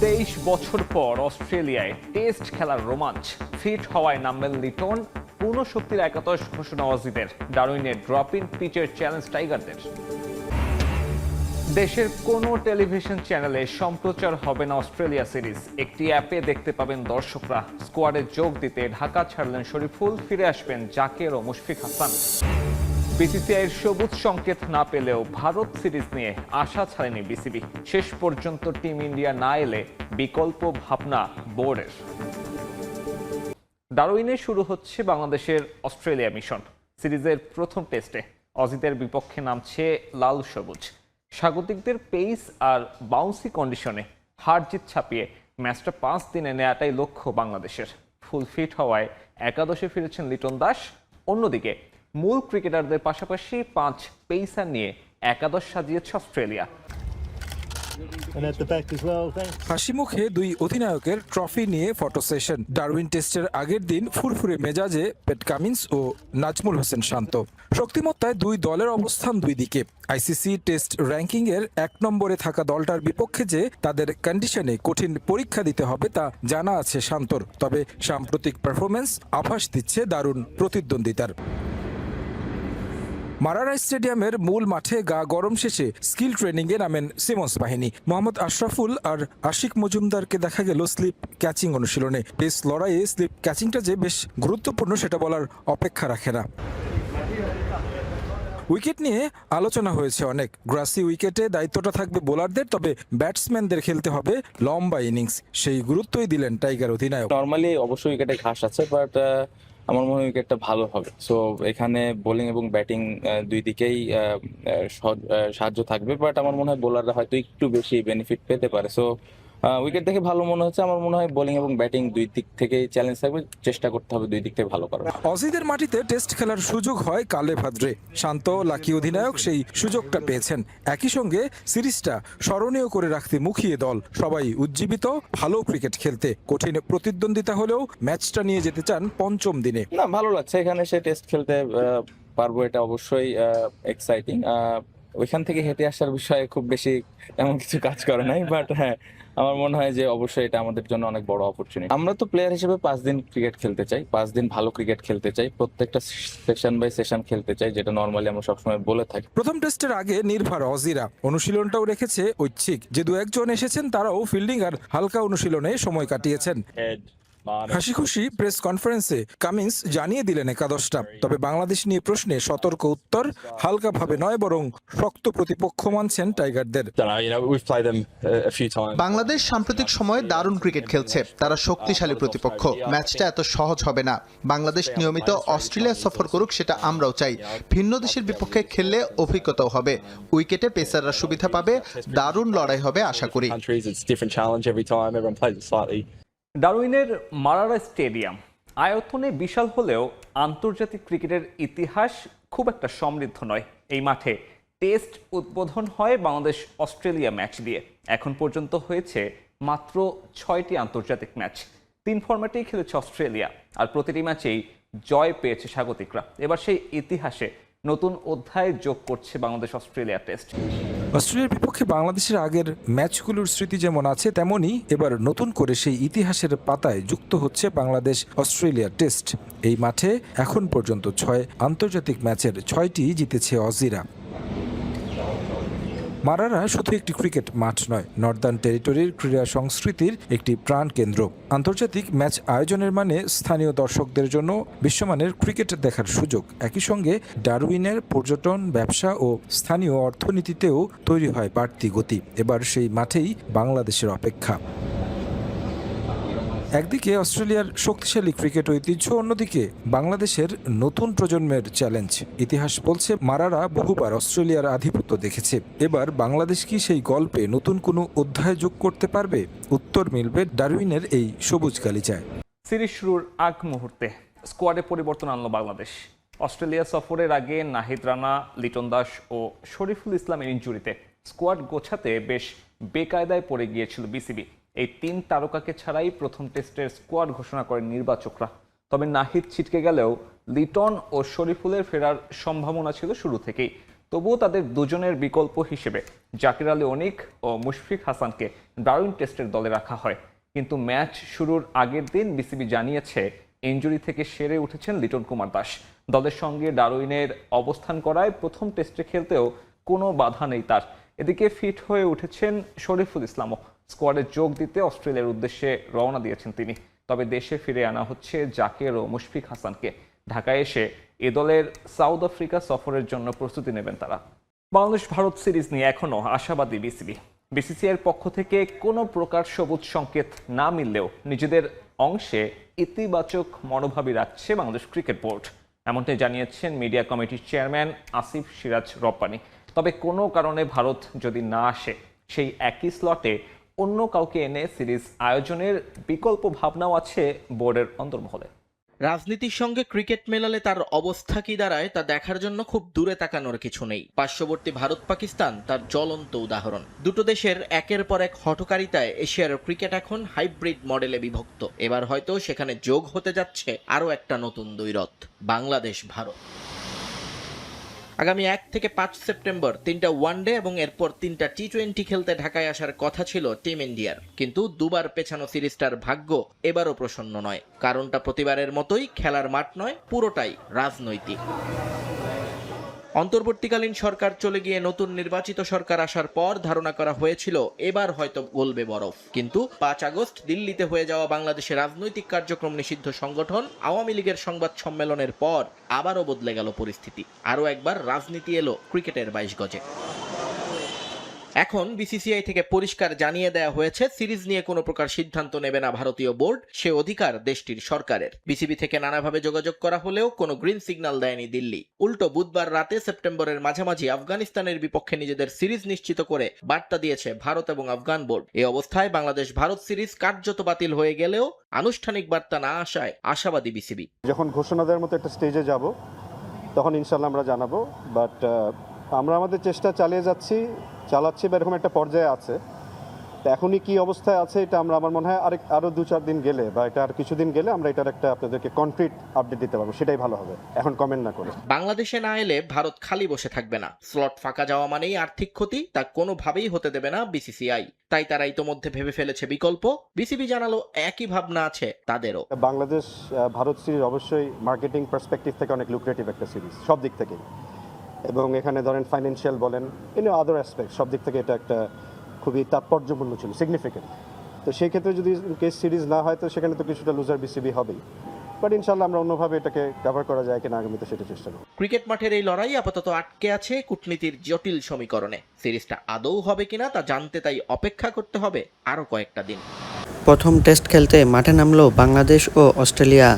23 বছর পর অস্ট্রেলিয়ায় টেস্ট খেলার রোমাঞ্চ। ফিট হওয়ায় নামবেন লিটন, পূর্ণ শক্তির একাদশ ঘোষণা অজিদের। ডারউইনের ড্রপ ইন পিচের চ্যালেঞ্জ টাইগারদের। দেশের কোনো টেলিভিশন চ্যানেলে সম্প্রচার হবে না অস্ট্রেলিয়া সিরিজ। একটি অ্যাপে দেখতে পাবেন দর্শকরা। স্কোয়াডে যোগ দিতে ঢাকা ছাড়লেন শরীফুল, ফিরে আসবেন জাকের ও মুশফিক হাসান। বিসিসিআইয়ের সবুজ সংকেত না পেলেও ভারত সিরিজ নিয়ে আশা ছাড়েনি বিসিবি। শেষ পর্যন্ত টিম ইন্ডিয়া না এলে বিকল্প ভাবনা বোর্ডের। ডারউইনে শুরু হচ্ছে বাংলাদেশের অস্ট্রেলিয়া মিশন। সিরিজের প্রথম টেস্টে অজিদের বিপক্ষে নামছে লাল সবুজ। স্বাগতিকদের পেস আর বাউন্সি কন্ডিশনে হার জিত ছাপিয়ে ম্যাচটা 5 দিনে নেওয়াটাই লক্ষ্য বাংলাদেশের। ফুল ফিট হওয়ায় একাদশে ফিরেছেন লিটন দাস। অন্যদিকে মূল ক্রিকেটারদের পাশাপাশি 5 পেসার নিয়ে একাদশ সাজিয়েছে অস্ট্রেলিয়া। হাসি মুখে দুই অধিনায়কের ট্রফি নিয়ে ফটো সেশন। ডারউইন টেস্টের আগের দিন ফুরফুরে মেজাজে পেট কামিন্স ও নাজমুল হোসেন শান্ত। শক্তিমত্তায় দুই দলের অবস্থান দুই দিকে। আইসিসি টেস্ট র্যাঙ্কিং এর 1 নম্বরে থাকা দলটার বিপক্ষে যে তাদের কন্ডিশনে কঠিন পরীক্ষা দিতে হবে তা জানা আছে শান্তর। তবে সাম্প্রতিক পারফরমেন্স আভাস দিচ্ছে দারুণ প্রতিদ্বন্দ্বিতার। মারারা স্টেডিয়ামের মূল মাঠে গা গরম শেষে স্কিল ট্রেনিংয়ে নামেন সিমন্স বাহিনী। মোহাম্মদ আশরাফুল আর আশিক মজুমদারকে দেখা গেল স্লিপ ক্যাচিং অনুশীলনে। পেস লড়াইয়ে স্লিপ ক্যাচিংটা যে বেশ গুরুত্বপূর্ণ সেটা বলার অপেক্ষা রাখে না। উইকেট নিয়ে আলোচনা হয়েছে অনেক। গ্রাসি উইকেটে দায়িত্বটা থাকবে বোলারদের, তবে ব্যাটসম্যানদের খেলতে হবে লম্বা ইনিংস। সেই গুরুত্বই দিলেন টাইগার অধিনায়ক। নর্মালি অবশ্যই উইকেটে ঘাস আছে, বাট আমার মনে হয় উইকেটটা ভালো হবে। সো এখানে বোলিং এবং ব্যাটিং দুই দিকেই সাহায্য থাকবে, বাট আমার মনে হয় বোলাররা হয়তো একটু বেশি বেনিফিট পেতে পারে। সো উইকেট দেখে ভালো মনে হচ্ছে। আমার মনে হয় বোলিং এবং ব্যাটিং দুই দিক থেকেই চ্যালেঞ্জ থাকবে, চেষ্টা করতে হবে দুই দিক থেকে ভালো করার। অজিদের মাটিতে টেস্ট খেলার সুযোগ হয় কালে ভাদ্রে। শান্ত লাকি অধিনায়ক সেই সুযোগটা পেয়েছেন। একই সঙ্গে সিরিজটা স্মরণীয় করে রাখতে মুখিয়ে দল। সবাই উজ্জীবিত, ভালো ক্রিকেট খেলতে। কঠিন প্রতিদ্বন্দ্বিতা হলেও ম্যাচটা নিয়ে যেতে চান পঞ্চম দিনে। না, ভালো লাগছে এখানে সে টেস্ট খেলতে পারবো, এটা অবশ্যই এক্সাইটিং। ওইখান থেকে হেঁটে আসার বিষয়ে খুব বেশি এমন কিছু কাজ করে নাই, বাট হ্যাঁ আমার মনে হয় যে অবশ্যই এটা আমাদের জন্য অনেক বড় অপরচুনিটি। আমরা তো প্লেয়ার হিসেবে 5 দিন ক্রিকেট খেলতে চাই, 5 দিন ভালো ক্রিকেট খেলতে চাই, প্রত্যেকটা সেশন বাই সেশন খেলতে চাই, যেটা নর্মালি আমরা সবসময় বলে থাকি। প্রথম টেস্টের আগে নির্ভর অজিরা অনুশীলনটাও রেখেছে ঐচ্ছিক। যে দু একজন এসেছেন তারাও ফিল্ডিং আর হালকা অনুশীলনে সময় কাটিয়েছেন। হাসি খুশি প্রেস কনফারেন্সে কামিন্স জানিয়ে দিলেন একাদশটা। তবে বাংলাদেশ নিয়ে প্রশ্নে সতর্ক উত্তর, হালকাভাবে নয় বরং শক্ত প্রতিপক্ষ মানছেন টাইগারদের। বাংলাদেশ সাম্প্রতিক সময়ে দারুণ ক্রিকেট খেলছে, তারা শক্তিশালী প্রতিপক্ষ। ম্যাচটা এত সহজ হবে না। বাংলাদেশ নিয়মিত অস্ট্রেলিয়া সফর করুক, সেটা আমরাও চাই। ভিন্ন দেশের বিপক্ষে খেললে অভিজ্ঞতাও হবে, উইকেটে পেসাররা সুবিধা পাবে, দারুণ লড়াই হবে আশা করি। ডারউইনের মারারা স্টেডিয়াম আয়তনে বিশাল হলেও আন্তর্জাতিক ক্রিকেটের ইতিহাস খুব একটা সমৃদ্ধ নয়। এই মাঠে টেস্ট উদ্বোধন হয় বাংলাদেশ অস্ট্রেলিয়া ম্যাচ দিয়ে। এখন পর্যন্ত হয়েছে মাত্র 6টি আন্তর্জাতিক ম্যাচ। 3 ফরম্যাটেই খেলেছে অস্ট্রেলিয়া, আর প্রতিটি ম্যাচেই জয় পেয়েছে স্বাগতিকরা। এবার সেই ইতিহাসে নতুন অধ্যায় যোগ করছে বাংলাদেশ অস্ট্রেলিয়া টেস্ট। অস্ট্রেলিয়ার বিপক্ষে বাংলাদেশের আগের ম্যাচগুলোর স্মৃতি যেমন আছে, তেমনি এবার নতুন করে সেই ইতিহাসের পাতায় যুক্ত হচ্ছে বাংলাদেশ অস্ট্রেলিয়া টেস্ট। এই মাঠে এখন পর্যন্ত 6 আন্তর্জাতিক ম্যাচের 6টি জিতেছে অজিরা। মারারা শুধু একটি ক্রিকেট মাঠ নয়, নর্দার্ন টেরিটরির ক্রীড়া সংস্কৃতির একটি প্রাণকেন্দ্র। আন্তর্জাতিক ম্যাচ আয়োজনের মানে স্থানীয় দর্শকদের জন্য বিশ্বমানের ক্রিকেট দেখার সুযোগ। একই সঙ্গে ডারউইনের পর্যটন, ব্যবসা ও স্থানীয় অর্থনীতিতেও তৈরি হয় বাড়তি গতি। এবার সেই মাঠেই বাংলাদেশের অপেক্ষা। একদিকে অস্ট্রেলিয়ার শক্তিশালী ক্রিকেট ঐতিহ্য, অন্যদিকে বাংলাদেশের নতুন প্রজন্মের চ্যালেঞ্জ। ইতিহাস বলছে মারারা বহুবার অস্ট্রেলিয়ার আধিপত্য দেখেছে। এবার বাংলাদেশ কি সেই গল্পে নতুন কোনো অধ্যায় যোগ করতে পারবে? উত্তর মিলবে ডারউইনের এই সবুজ গালিচায়। সিরিজ শুরুর আগ মুহূর্তে স্কোয়াডে পরিবর্তন আনলো বাংলাদেশ। অস্ট্রেলিয়া সফরের আগে নাহিদ রানা, লিটন দাস ও শরীফুল ইসলামের ইনজুরিতে স্কোয়াড গোছাতে বেশ বেকায়দায় পড়ে গিয়েছিল বিসিবি। এই 3 তারকাকে ছাড়াই প্রথম টেস্টের স্কোয়াড ঘোষণা করেন নির্বাচকরা। তবে নাহিদ ছিটকে গেলেও লিটন ও শরীফুলের ফেরার সম্ভাবনা ছিল শুরু থেকেই। তবুও তাদের দুজনের বিকল্প হিসেবে জাকির আলী অনিক ও মুশফিক হাসানকে ডারউইন টেস্টের দলে রাখা হয়। কিন্তু ম্যাচ শুরুর আগের দিন বিসিবি জানিয়েছে ইনজুরি থেকে সেরে উঠেছেন লিটন কুমার দাস। দলের সঙ্গে ডারউইনের অবস্থান করায় প্রথম টেস্টে খেলতেও কোনো বাধা নেই তার। এদিকে ফিট হয়ে উঠেছেন শরীফুল ইসলামও। স্কোয়াডে যোগ দিতে অস্ট্রেলিয়ার উদ্দেশ্যে রওনা দিয়েছেন তিনি। তবে দেশে ফিরে আনা হচ্ছে জাকের ও মুশফিক হাসানকে। ঢাকায় এসে এ দলের সাউথ আফ্রিকা সফরের জন্য প্রস্তুতি নেবেন তারা। বাংলাদেশ ভারত সিরিজ নিয়ে এখনও আশাবাদী বিসিবি। বিসিসিআইয়ের পক্ষ থেকে কোনো প্রকার সবুজ সংকেত না মিললেও নিজেদের অংশে ইতিবাচক মনোভাবই রাখছে বাংলাদেশ ক্রিকেট বোর্ড। এমনটাই জানিয়েছেন মিডিয়া কমিটির চেয়ারম্যান আসিফ সিরাজ রব্বানী। তবে কোনো কারণে ভারত যদি না আসে, সেই একই স্লটে অন্য কাউকে এনে সিরিজ আয়োজনের বিকল্প ভাবনাও আছে বোর্ডের অন্তর্মহলে। রাজনীতির সঙ্গে ক্রিকেট মেলালে তার অবস্থা কি দাঁড়ায় তা দেখার জন্য খুব দূরে তাকানোর কিছু নেই। পার্শ্ববর্তী ভারত পাকিস্তান তার জ্বলন্ত উদাহরণ। দুটো দেশের একের পর এক হঠকারিতায় এশিয়ার ক্রিকেট এখন হাইব্রিড মডেলে বিভক্ত। এবার হয়তো সেখানে যোগ হতে যাচ্ছে আরও একটা নতুন দ্বৈরথ, বাংলাদেশ ভারত। আগামী 1 থেকে 5 সেপ্টেম্বর 3টা ওয়ানডে এবং এরপর 3টা টি-20 খেলতে ঢাকায় আসার কথা ছিল টিম ইন্ডিয়ার। কিন্তু দুবার পেছানো সিরিজটার ভাগ্য এবারও প্রসন্ন নয়। কারণটা প্রতিবারের মতোই, খেলার মাঠ নয়, পুরোটাই রাজনৈতিক। অন্তর্বর্তীকালীন সরকার চলে গিয়ে নতুন নির্বাচিত সরকার আসার পর ধারণা করা হয়েছিল এবার হয়তো গলবে বরফ। কিন্তু 5 আগস্ট দিল্লিতে হয়ে যাওয়া বাংলাদেশের রাজনৈতিক কার্যক্রম নিষিদ্ধ সংগঠন আওয়ামী লীগের সংবাদ সম্মেলনের পর আবারও বদলে গেল পরিস্থিতি। আরও একবার রাজনীতি এলো ক্রিকেটের 22 গজে। এখন বিসিসিআই থেকে পরিষ্কার জানিয়ে দেয়া হয়েছে সিরিজ নিয়ে কোনো প্রকার সিদ্ধান্ত নেবে না ভারতীয় বোর্ড। সে অধিকার দেশটির সরকারের। বিসিবি থেকে নানাভাবে যোগাযোগ করা হলেও কোনো গ্রিন সিগন্যাল দেয়নি দিল্লি। উল্টো বুধবার রাতে সেপ্টেম্বরের মাঝামাঝি আফগানিস্তানের বিপক্ষে নিজেদের সিরিজ নিশ্চিত করে বার্তা দিয়েছে ভারত এবং আফগান বোর্ড। এই অবস্থায় বাংলাদেশ ভারত সিরিজ কার্যত বাতিল হয়ে গেলেও আনুষ্ঠানিক বার্তা না আসায় আশাবাদী বিসিবি। যখন ঘোষণা দেওয়ার মতো একটা স্টেজে যাব তখন ইনশাল্লাহ আমরা জানাবো। বাট আমরা আমাদের চেষ্টা চালাচ্ছি বা এরকম একটা পর্যায়ে আছে। তো এখনই কি অবস্থায় আছে এটা আমরা, আমার মনে হয় আরও 2-4 দিন গেলে বা এটা আর কিছুদিন গেলে আমরা এটার একটা আপনাদেরকে কনক্রিট আপডেট দিতে পারবো। সেটাই ভালো হবে, এখন কমেন্ট না করে। বাংলাদেশে না এলে ভারত খালি বসে থাকবে না। স্লট ফাঁকা যাওয়া মানেই আর্থিক ক্ষতি, তা কোনোভাবেই হতে দেবে না বিসিসিআই। তাই তারা ইতোমধ্যে ভেবে ফেলেছে বিকল্প। বিসিবি জানালো একই ভাবনা আছে তাদেরও। বাংলাদেশ ভারত সিরিজ অবশ্যই মার্কেটিং পার্সপেক্টিভ থেকে অনেক লুক্রেটিভ একটা সিরিজ, সব দিক থেকে। এবং এখানে ধরেন ফাইন্যান্সিয়াল বলেন, আদার অ্যাসপেক্ট, সব দিক থেকে এটা একটা খুবই তাৎপর্যপূর্ণ ছিল, সিগনিফিকেন্ট। তো সেই ক্ষেত্রে যদি কেস সিরিজ না হয় তো সেখানে তো কিছুটা লুজার বিসিবি হবেই। বাট ইনশাল্লাহ আমরা অন্যভাবে এটাকে কভার করা যায় কিনা আগামীতে সেটা চেষ্টা করব। ক্রিকেট মাঠের এই লড়াই আপাতত আটকে আছে কূটনীতির জটিল সমীকরণে। সিরিজটা আদৌ হবে কিনা তা জানতে তাই অপেক্ষা করতে হবে আরও কয়েকটা দিন। প্রথম টেস্ট খেলতে মাঠে নামলো বাংলাদেশ ও অস্ট্রেলিয়া।